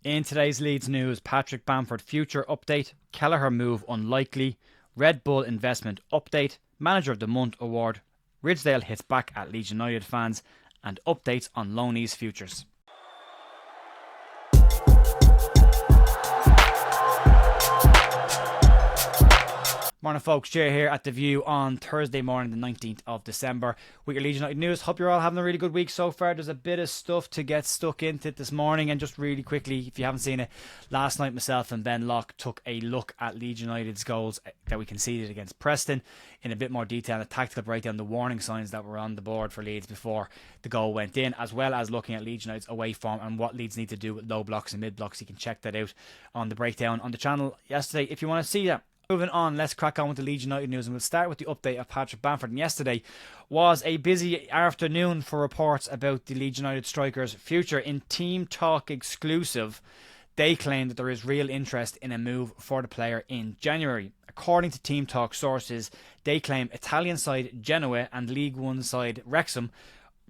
In today's Leeds news, Patrick Bamford future update, Kelleher move unlikely, Red Bull investment update, Manager of the Month award, Ridsdale hits back at Leeds United fans, and updates on Loanees Futures. Morning folks, Jay here at The View on Thursday morning the 19th of December with your Leeds United news. Hope you're all having a really good week so far. There's a bit of stuff to get stuck into this morning, and just really quickly, if you haven't seen it, last night myself and Ben Locke took a look at Leeds United's goals that we conceded against Preston in a bit more detail, and a tactical breakdown, the warning signs that were on the board for Leeds before the goal went in, as well as looking at Leeds United's away form and what Leeds need to do with low blocks and mid blocks. You can check that out on the breakdown on the channel yesterday if you want to see that. Moving on, let's crack on with the Leeds United news, and we'll start with the update of Patrick Bamford. And yesterday was a busy afternoon for reports about the Leeds United striker's future. In Team Talk exclusive, they claim that there is real interest in a move for the player in January. According to Team Talk sources, they claim Italian side Genoa and League One side Wrexham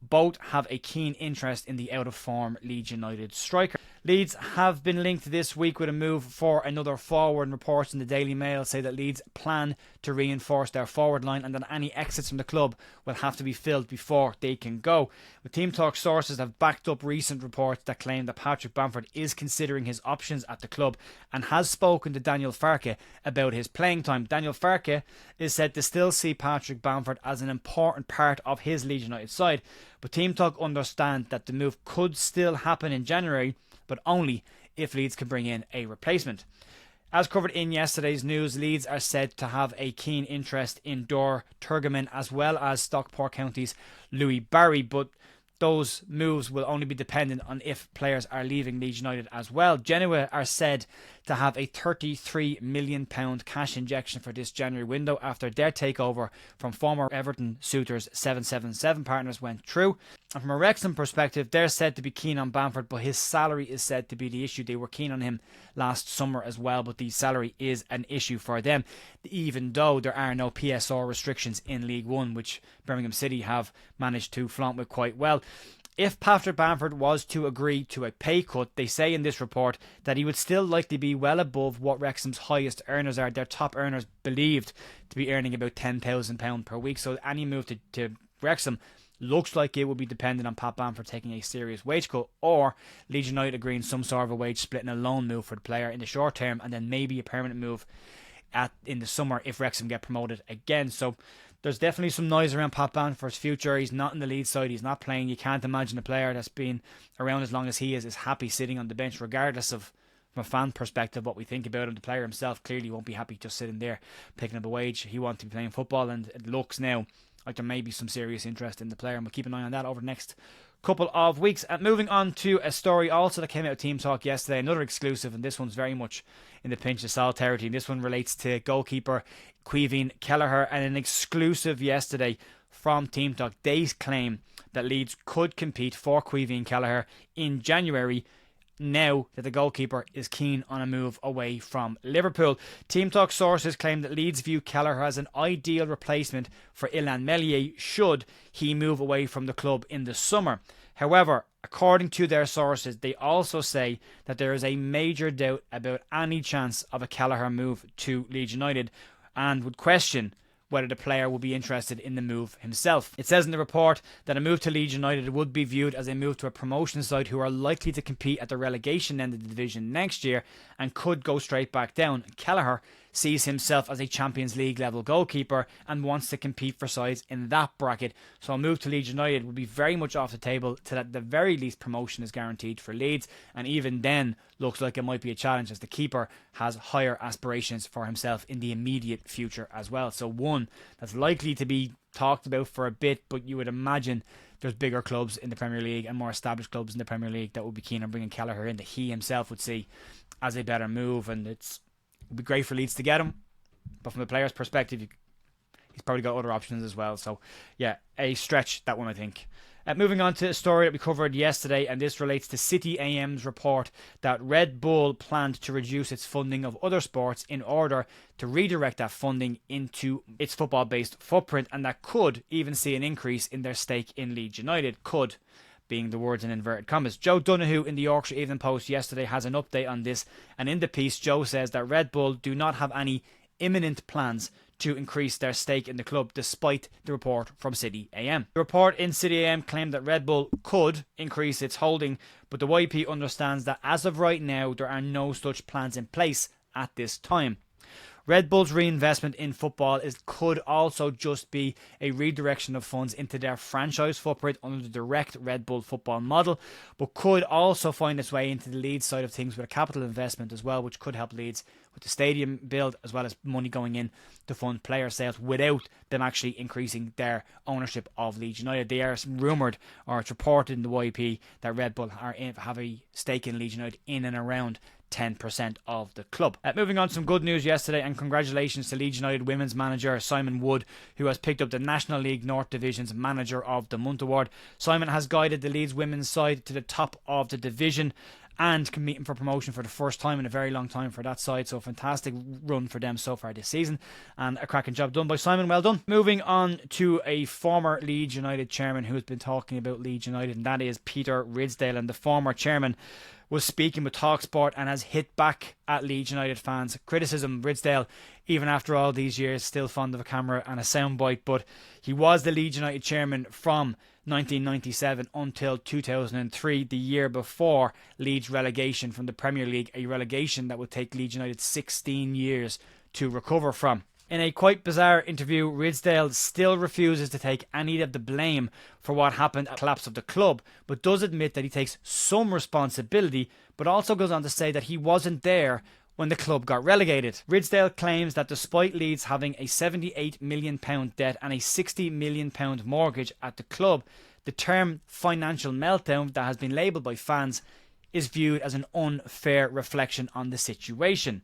both have a keen interest in the out-of-form Leeds United striker. Leeds have been linked this week with a move for another forward, and reports in the Daily Mail say that Leeds plan to reinforce their forward line and that any exits from the club will have to be filled before they can go. But Team Talk sources have backed up recent reports that claim that Patrick Bamford is considering his options at the club and has spoken to Daniel Farke about his playing time. Daniel Farke is said to still see Patrick Bamford as an important part of his Leeds United side, but Team Talk understand that the move could still happen in January, but only if Leeds can bring in a replacement. As covered in yesterday's news, Leeds are said to have a keen interest in Dor Turgaman as well as Stockport County's Louis Barry, but those moves will only be dependent on if players are leaving Leeds United as well. Genoa are said to have a £33 million cash injection for this January window after their takeover from former Everton suitors 777 partners went through. And from a Wrexham perspective, they're said to be keen on Bamford, but his salary is said to be the issue. They were keen on him last summer as well, but the salary is an issue for them, even though there are no PSR restrictions in League One, which Birmingham City have managed to flaunt with quite well. If Patrick Bamford was to agree to a pay cut, they say in this report that he would still likely be well above what Wrexham's highest earners are. Their top earners believed to be earning about £10,000 per week. So any move to Wrexham looks like it would be dependent on Pat Bamford taking a serious wage cut, or Leeds United agreeing some sort of a wage split and a loan move for the player in the short term, and then maybe a permanent move in the summer if Wrexham get promoted again. So there's definitely some noise around Pat Bamford's future. He's not in the Leeds side. He's not playing. You can't imagine a player that's been around as long as he is happy sitting on the bench, regardless of, from a fan perspective, what we think about him. The player himself clearly won't be happy just sitting there picking up a wage. He wants to be playing football, and it looks now like there may be some serious interest in the player, and we'll keep an eye on that over the next couple of weeks. And moving on to a story also that came out of Team Talk yesterday, another exclusive, and this one's very much in the pinch of salt territory. This one relates to goalkeeper Caoimhín Kelleher, and an exclusive yesterday from Team Talk. They claim that Leeds could compete for Caoimhín Kelleher in January, now that the goalkeeper is keen on a move away from Liverpool. Team Talk sources claim that Leeds view Kelleher as an ideal replacement for Ilan Meslier should he move away from the club in the summer. However, according to their sources, they also say that there is a major doubt about any chance of a Kelleher move to Leeds United, and would question whether the player would be interested in the move himself. It says in the report that a move to Leeds United would be viewed as a move to a promotion side who are likely to compete at the relegation end of the division next year and could go straight back down. Kelleher sees himself as a Champions League level goalkeeper and wants to compete for sides in that bracket. So a move to Leeds United would be very much off the table till at the very least promotion is guaranteed for Leeds, and even then looks like it might be a challenge as the keeper has higher aspirations for himself in the immediate future as well. So one that's likely to be talked about for a bit, but you would imagine there's bigger clubs in the Premier League and more established clubs in the Premier League that would be keen on bringing Kelleher in, that he himself would see as a better move, and it'd be great for Leeds to get him, but from the player's perspective, he's probably got other options as well. So yeah, a stretch, that one, I think. Moving on to a story that we covered yesterday, and this relates to City AM's report that Red Bull planned to reduce its funding of other sports in order to redirect that funding into its football-based footprint, and that could even see an increase in their stake in Leeds United. Could being the words in inverted commas. Joe Donoghue in the Yorkshire Evening Post yesterday has an update on this, and in the piece Joe says that Red Bull do not have any imminent plans to increase their stake in the club, despite the report from City AM. The report in City AM claimed that Red Bull could increase its holding, but the YP understands that as of right now there are no such plans in place at this time. Red Bull's reinvestment in football could also just be a redirection of funds into their franchise footprint under the direct Red Bull football model, but could also find its way into the Leeds side of things with a capital investment as well, which could help Leeds with the stadium build, as well as money going in to fund player sales without them actually increasing their ownership of Leeds United. They are rumoured, or it's reported in the YP, that Red Bull have a stake in Leeds United in and around 10% of the club. Moving on to some good news yesterday, and congratulations to Leeds United women's manager Simon Wood, who has picked up the National League North Division's Manager of the Month award. Simon has guided the Leeds women's side to the top of the division and competing for promotion for the first time in a very long time for that side. So a fantastic run for them so far this season, and a cracking job done by Simon. Well done. Moving on to a former Leeds United chairman who has been talking about Leeds United, and that is Peter Ridsdale. And the former chairman was speaking with TalkSport and has hit back at Leeds United fans' criticism. Ridsdale, even after all these years, still fond of a camera and a soundbite, but he was the Leeds United chairman from 1997 until 2003, the year before Leeds' relegation from the Premier League, a relegation that would take Leeds United 16 years to recover from. In a quite bizarre interview, Ridsdale still refuses to take any of the blame for what happened at the collapse of the club, but does admit that he takes some responsibility, but also goes on to say that he wasn't there when the club got relegated. Ridsdale claims that despite Leeds having a £78 million debt and a £60 million mortgage at the club, the term financial meltdown that has been labelled by fans is viewed as an unfair reflection on the situation.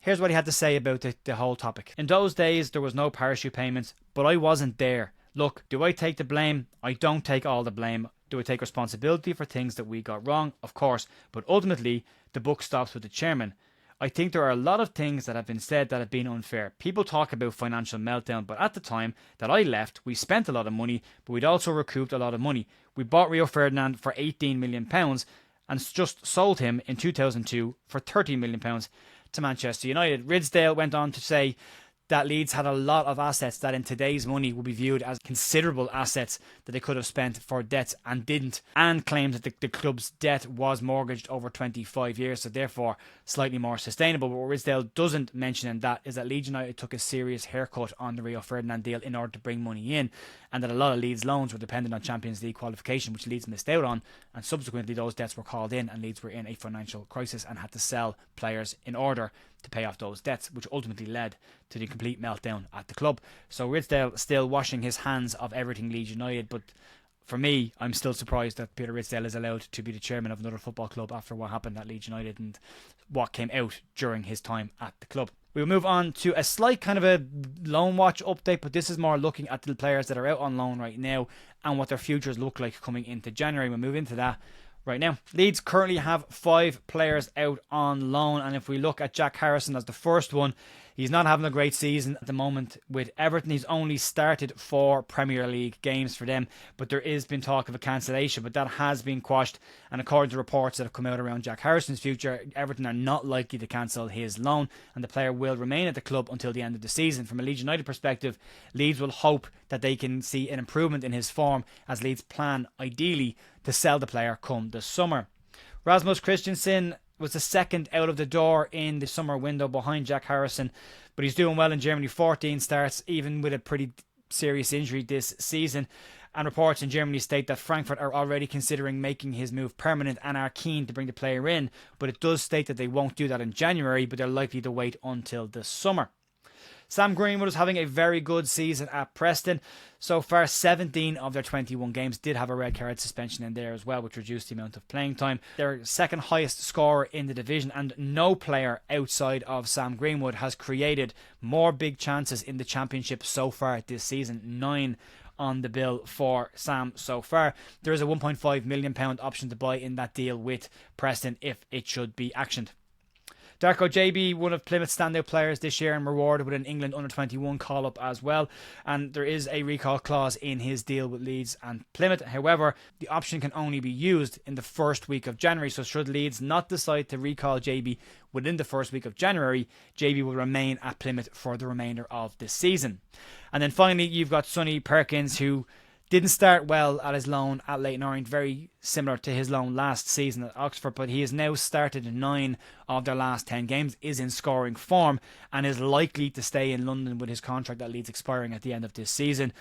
Here's what he had to say about the whole topic. In those days, there was no parachute payments, but I wasn't there. Look, do I take the blame? I don't take all the blame. Do I take responsibility for things that we got wrong? Of course, but ultimately, the buck stops with the chairman. I think there are a lot of things that have been said that have been unfair. People talk about financial meltdown, but at the time that I left, we spent a lot of money, but we'd also recouped a lot of money. We bought Rio Ferdinand for £18 million and just sold him in 2002 for £30 million to Manchester United. Ridsdale went on to say that Leeds had a lot of assets that in today's money would be viewed as considerable assets that they could have spent for debts and didn't, and claimed that the club's debt was mortgaged over 25 years, so therefore slightly more sustainable. But what Ridsdale doesn't mention in that is that Leeds United took a serious haircut on the Rio Ferdinand deal in order to bring money in, and that a lot of Leeds loans were dependent on Champions League qualification, which Leeds missed out on, and subsequently those debts were called in and Leeds were in a financial crisis and had to sell players in order to pay off those debts, which ultimately led to the complete meltdown at the club. So Ridsdale still washing his hands of everything Leeds United, but for me, I'm still surprised that Peter Ridsdale is allowed to be the chairman of another football club after what happened at Leeds United and what came out during his time at the club. We'll move on to a slight kind of a loan watch update, but this is more looking at the players that are out on loan right now and what their futures look like coming into January. We'll move into that right now. Leeds currently have 5 players out on loan, and if we look at Jack Harrison as the first one, he's not having a great season at the moment with Everton. He's only started 4 Premier League games for them, but there is been talk of a cancellation, but that has been quashed, and according to reports that have come out around Jack Harrison's future, Everton are not likely to cancel his loan, and the player will remain at the club until the end of the season. From a Leeds United perspective, Leeds will hope that they can see an improvement in his form, as Leeds plan ideally to sell the player come the summer. Rasmus Christensen was the second out of the door in the summer window behind Jack Harrison, but he's doing well in Germany. 14 starts, even with a pretty serious injury this season. And reports in Germany state that Frankfurt are already considering making his move permanent and are keen to bring the player in, but it does state that they won't do that in January, but they're likely to wait until the summer. Sam Greenwood is having a very good season at Preston. So far, 17 of their 21 games did have a red card suspension in there as well, which reduced the amount of playing time. They're second highest scorer in the division, and no player outside of Sam Greenwood has created more big chances in the Championship so far this season. 9 on the bill for Sam so far. There is a £1.5 million option to buy in that deal with Preston if it should be actioned. Darko JB, one of Plymouth's standout players this year, and rewarded with an England under-21 call-up as well. And there is a recall clause in his deal with Leeds and Plymouth. However, the option can only be used in the first week of January. So should Leeds not decide to recall JB within the first week of January, JB will remain at Plymouth for the remainder of this season. And then finally, you've got Sonny Perkins, who didn't start well at his loan at Leyton Orient, very similar to his loan last season at Oxford, but he has now started 9 of their last 10 games, is in scoring form, and is likely to stay in London with his contract at Leeds expiring at the end of this season.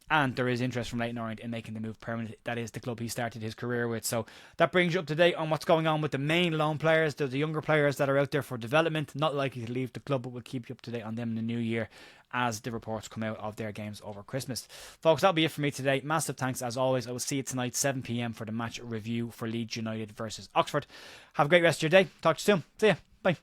And there is interest from Leyton Orient in making the move permanent. That is the club he started his career with. So that brings you up to date on what's going on with the main loan players. There's the younger players that are out there for development, not likely to leave the club, but we'll keep you up to date on them in the new year as the reports come out of their games over Christmas. Folks, that'll be it for me today. Massive thanks as always. I will see you tonight 7 p.m. for the match review for Leeds United versus Oxford. Have a great rest of your day. Talk to you soon. See ya. Bye.